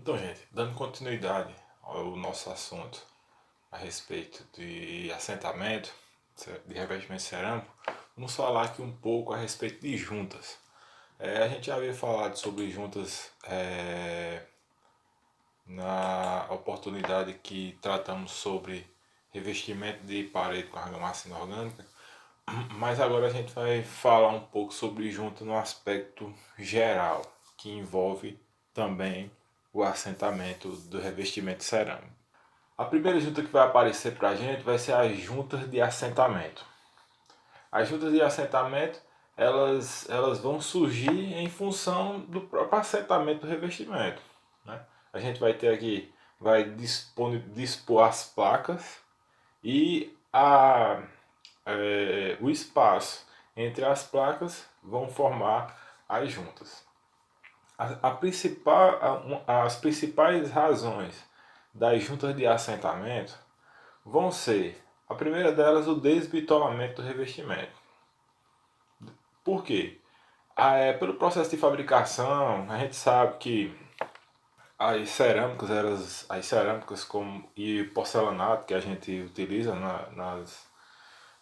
Então, gente, dando continuidade ao nosso assunto a respeito de assentamento, de revestimento cerâmico, vamos falar aqui um pouco a respeito de juntas. A gente já havia falado sobre juntas na oportunidade que tratamos sobre revestimento de parede com argamassa inorgânica, mas agora a gente vai falar um pouco sobre junta no aspecto geral, que envolve também o assentamento do revestimento cerâmico. A primeira junta que vai aparecer para a gente vai ser as juntas de assentamento. As juntas de assentamento elas vão surgir em função do próprio assentamento do revestimento, né? A gente vai ter aqui, vai dispor as placas e o espaço entre as placas vão formar as juntas. As principais razões das juntas de assentamento vão ser, a primeira delas, o desbitolamento do revestimento. Por quê? Pelo processo de fabricação, a gente sabe que as cerâmicas e porcelanato que a gente utiliza nas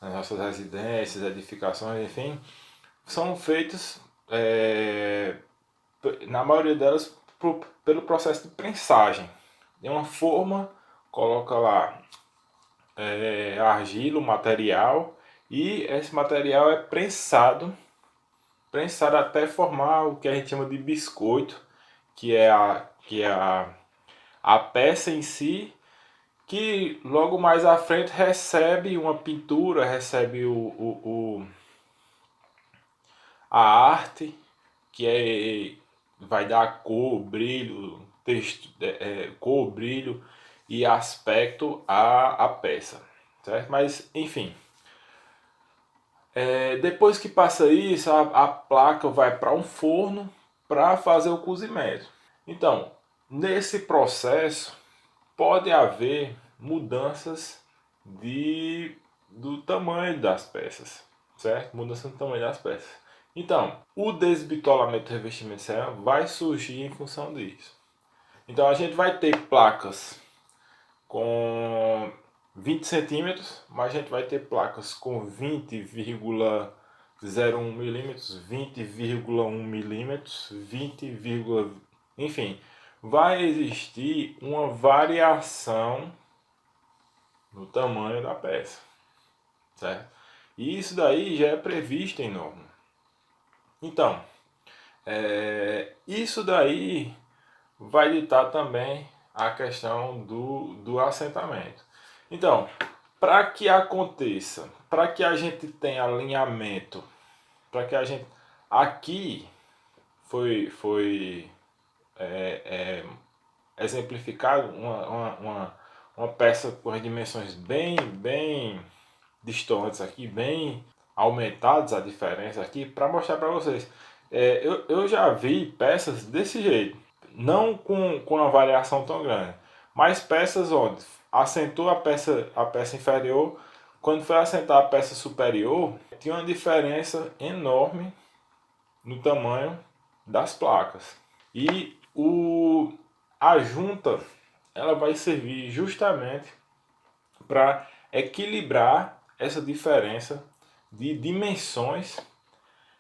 nossas residências, edificações, enfim, são feitas, na maioria delas, pelo processo de prensagem. Tem uma forma, coloca lá argila, o material, e esse material é prensado até formar o que a gente chama de biscoito, que é a peça em si, que logo mais à frente recebe uma pintura, recebe a arte, vai dar cor, brilho, cor, brilho e aspecto à peça, certo? Mas enfim, depois que passa isso, a placa vai para um forno para fazer o cozimento. Então, nesse processo pode haver mudanças do tamanho das peças, certo? Mudança no tamanho das peças. Então, o desbitolamento do revestimento cerâmico vai surgir em função disso. Então, a gente vai ter placas com 20 centímetros, mas a gente vai ter placas com 20,01 milímetros, 20,1 milímetros, 20, enfim, vai existir uma variação no tamanho da peça, certo? E isso daí já é previsto em norma. Então, isso daí vai ditar também a questão do assentamento. Então, para que aconteça, para que a gente tenha alinhamento, para que a gente aqui foi exemplificado uma peça com as dimensões bem distantes aqui, bem aumentadas a diferença aqui, para mostrar para vocês. Eu já vi peças desse jeito, não com uma variação tão grande, mas peças onde assentou a peça inferior, quando foi assentar a peça superior, tinha uma diferença enorme no tamanho das placas. E a junta ela vai servir justamente para equilibrar essa diferença de dimensões,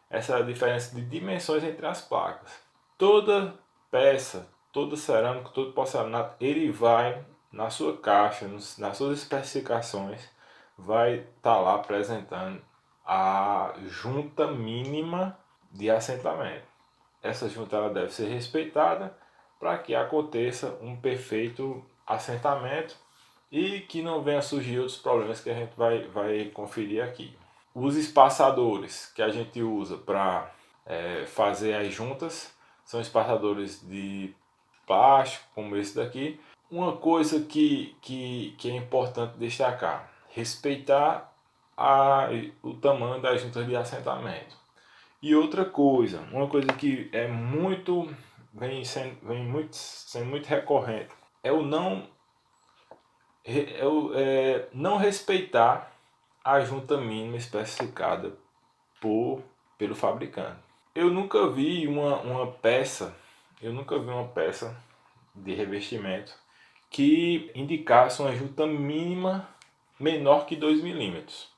entre as placas. Toda peça, todo cerâmico, todo porcelanato, ele vai na sua caixa, nas suas especificações, vai estar lá apresentando a junta mínima de assentamento. Essa junta ela deve ser respeitada para que aconteça um perfeito assentamento e que não venha surgir outros problemas que a gente vai conferir aqui. Os espaçadores que a gente usa para fazer as juntas são espaçadores de plástico, como esse daqui. Uma coisa que é importante destacar: respeitar o tamanho das juntas de assentamento. E outra coisa, uma coisa que é muito sendo muito recorrente, é o não respeitar a junta mínima especificada pelo fabricante. Eu nunca vi uma peça de revestimento que indicasse uma junta mínima menor que 2 milímetros.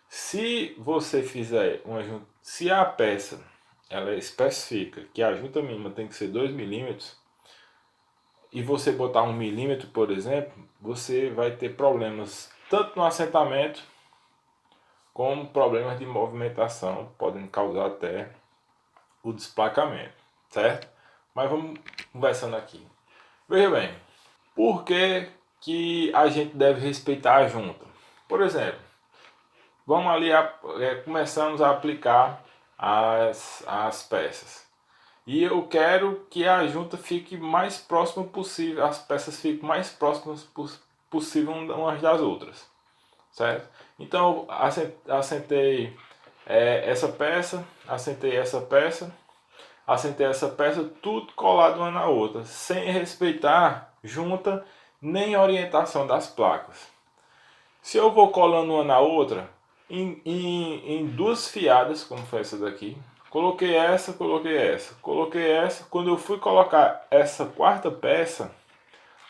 Se você fizer uma junta, se a peça ela especifica que a junta mínima tem que ser 2 milímetros e você botar 1 milímetro, por exemplo, você vai ter problemas tanto no assentamento como problemas de movimentação, podem causar até o desplacamento, certo? Mas vamos conversando aqui. Veja bem, por que a gente deve respeitar a junta? Por exemplo, vamos ali, começamos a aplicar as peças. E eu quero que a junta fique mais próxima possível, as peças fiquem mais próximas possível umas das outras, certo? Então assentei assentei essa peça, tudo colado uma na outra, sem respeitar junta nem orientação das placas. Se eu vou colando uma na outra, em duas fiadas, como foi essa daqui, coloquei essa, quando eu fui colocar essa quarta peça,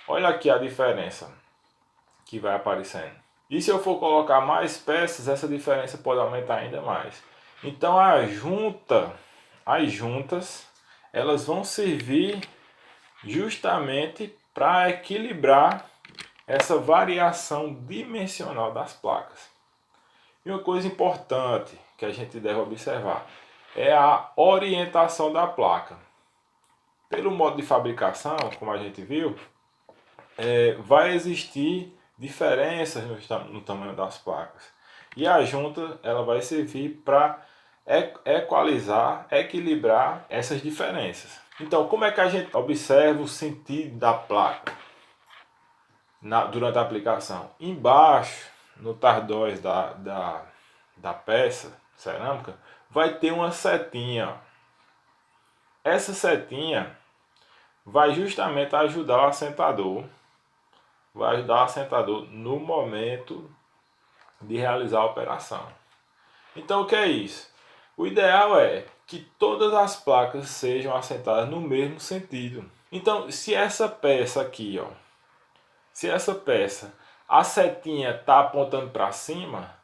olha aqui a diferença que vai aparecendo. E se eu for colocar mais peças, essa diferença pode aumentar ainda mais. Então as juntas, elas vão servir justamente para equilibrar essa variação dimensional das placas. E uma coisa importante que a gente deve observar é a orientação da placa. Pelo modo de fabricação, como a gente viu, vai existir diferenças no tamanho das placas. E a junta ela vai servir para equalizar, equilibrar essas diferenças. Então, como é que a gente observa o sentido da placa durante a aplicação? Embaixo, no tardóis da peça cerâmica, vai ter uma setinha. Essa setinha vai justamente ajudar o assentador, no momento de realizar a operação. Então o que é isso? O ideal é que todas as placas sejam assentadas no mesmo sentido. Então, se essa peça aqui, a setinha está apontando para cima,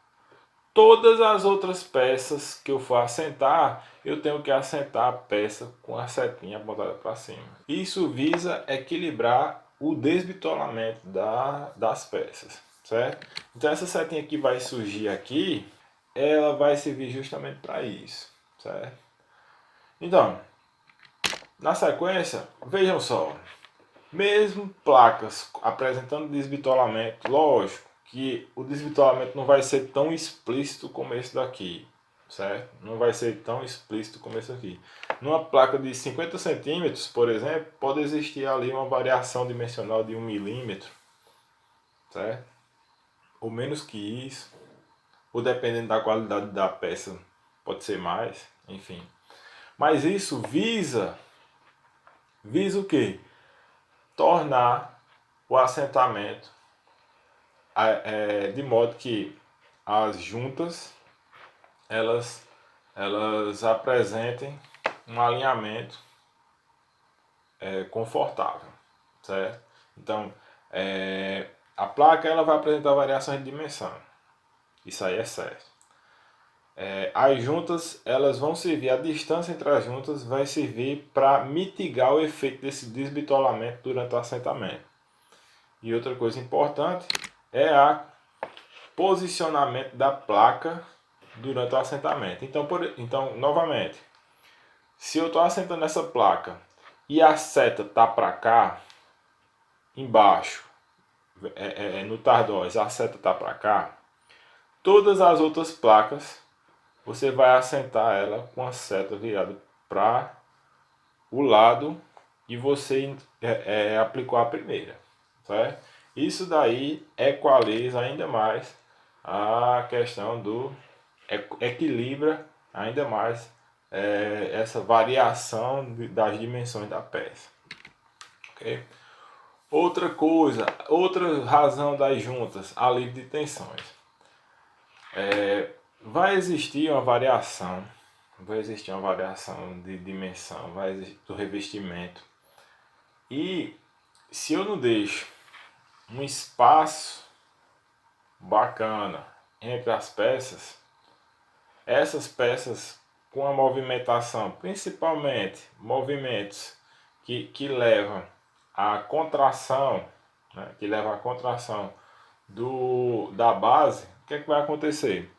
todas as outras peças que eu for assentar, eu tenho que assentar a peça com a setinha apontada para cima. Isso visa equilibrar o desbitolamento das peças, certo? Então essa setinha que vai surgir aqui, ela vai servir justamente para isso, certo? Então, na sequência, vejam só, mesmo placas apresentando desbitolamento, lógico que o desbitolamento não vai ser tão explícito como esse daqui, certo? Não vai ser tão explícito como esse aqui. Numa placa de 50 centímetros, por exemplo, pode existir ali uma variação dimensional de 1 milímetro, certo? Ou menos que isso, ou dependendo da qualidade da peça, pode ser mais, enfim. Mas isso visa o quê? Tornar o assentamento de modo que as juntas elas apresentem um alinhamento confortável, certo? Então a placa ela vai apresentar variações de dimensão, isso aí é certo. As juntas elas vão servir, a distância entre as juntas vai servir para mitigar o efeito desse desbitolamento durante o assentamento. E outra coisa importante é o posicionamento da placa durante o assentamento. Então, novamente, se eu estou assentando essa placa e a seta está para cá, embaixo, no tardóis, a seta está para cá, todas as outras placas você vai assentar ela com a seta virada para o lado e você aplicou a primeira, certo? Isso daí equaliza ainda mais a questão do equilibra ainda mais essa variação das dimensões da peça, ok? Outra coisa, outra razão das juntas, alívio de tensões. Vai existir uma variação de dimensão, do revestimento E se eu não deixo um espaço bacana entre as peças, essas peças com a movimentação, principalmente movimentos que levam à contração, né, que levam à contração da base, o que é que vai acontecer?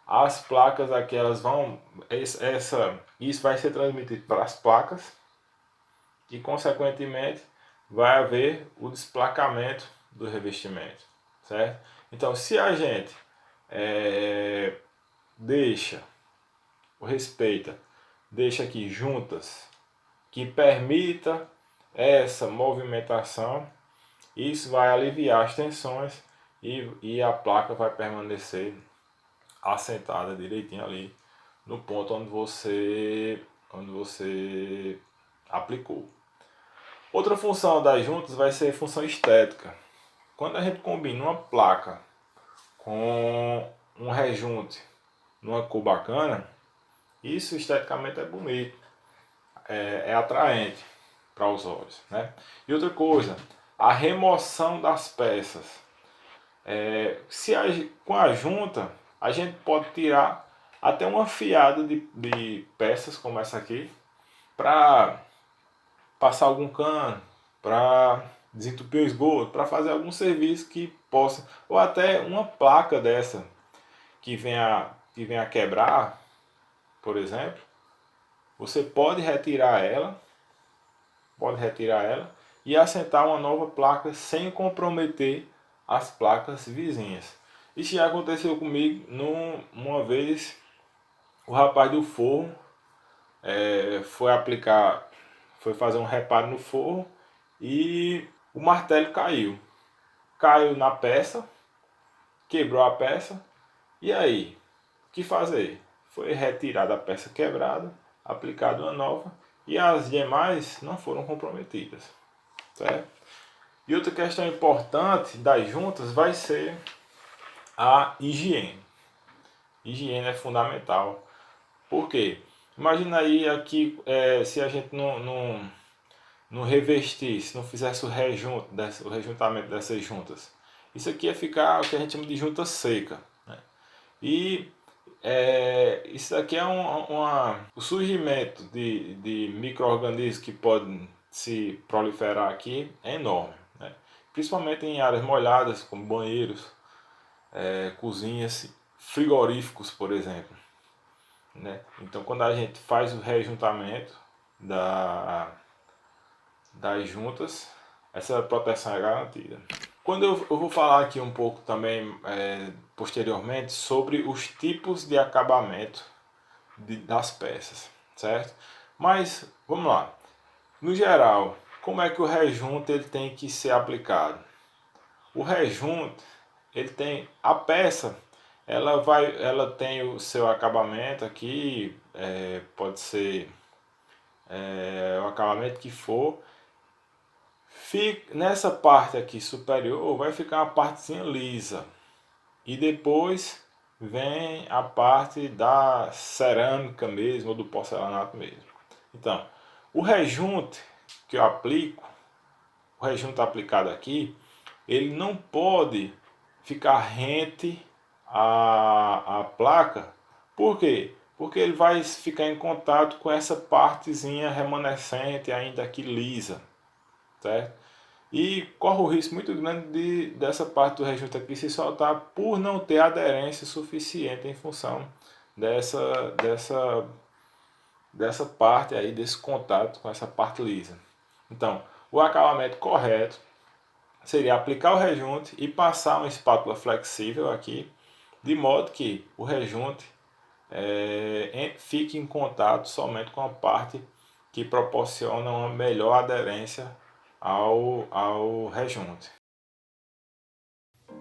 As placas aqui, elas vão, isso vai ser transmitido para as placas e consequentemente vai haver o desplacamento do revestimento, certo? Então, se a gente deixa, respeita, deixa aqui juntas que permita essa movimentação, isso vai aliviar as tensões e a placa vai permanecer assentada direitinho ali no ponto onde você aplicou. Outra função das juntas vai ser função estética. Quando a gente combina uma placa com um rejunte numa cor bacana, isso esteticamente é bonito, é atraente para os olhos, né? E outra coisa, a remoção das peças. Com a junta a gente pode tirar até uma fiada de peças como essa aqui para passar algum cano, para desentupir o esgoto, para fazer algum serviço que possa, ou até uma placa dessa que venha a quebrar, por exemplo, você pode retirar ela e assentar uma nova placa sem comprometer as placas vizinhas. Isso já aconteceu comigo uma vez. O rapaz do forro foi fazer um reparo no forro e o martelo caiu na peça, quebrou a peça. E aí, o que fazer? Foi retirada a peça quebrada, aplicada uma nova e as demais não foram comprometidas, certo? E outra questão importante das juntas vai ser a higiene. Higiene é fundamental. Por quê? Imagina aí aqui, se a gente não revestisse, não fizesse o rejuntamento dessas juntas. Isso aqui ia ficar o que a gente chama de junta seca, né? E isso aqui é o surgimento de micro-organismos que podem se proliferar aqui é enorme, né? Principalmente em áreas molhadas, como banheiros, cozinhas, frigoríficos, por exemplo, né? Então, quando a gente faz o rejuntamento das juntas, essa proteção é garantida. Quando eu vou falar aqui um pouco também, posteriormente, sobre os tipos de acabamento das peças, certo? Mas, vamos lá. No geral, como é que o rejunte ele tem que ser aplicado? O rejunte, ele tem a peça, ela tem o seu acabamento aqui, pode ser o acabamento que for. Nessa parte aqui superior vai ficar uma partezinha lisa e depois vem a parte da cerâmica mesmo ou do porcelanato mesmo. Então, o rejunte que eu aplico, o rejunte aplicado aqui, ele não pode ficar rente à placa. Por quê? Porque ele vai ficar em contato com essa partezinha remanescente ainda aqui lisa, certo? E corre o risco muito grande dessa parte do rejunte aqui se soltar por não ter aderência suficiente em função dessa parte aí, desse contato com essa parte lisa. Então, o acabamento correto seria aplicar o rejunte e passar uma espátula flexível aqui, de modo que o rejunte fique em contato somente com a parte que proporciona uma melhor aderência ao rejunte.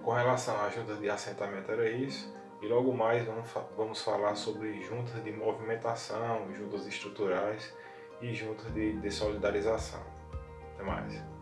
Com relação às juntas de assentamento era isso, e logo mais vamos falar sobre juntas de movimentação, juntas estruturais e juntas de solidarização. Até mais.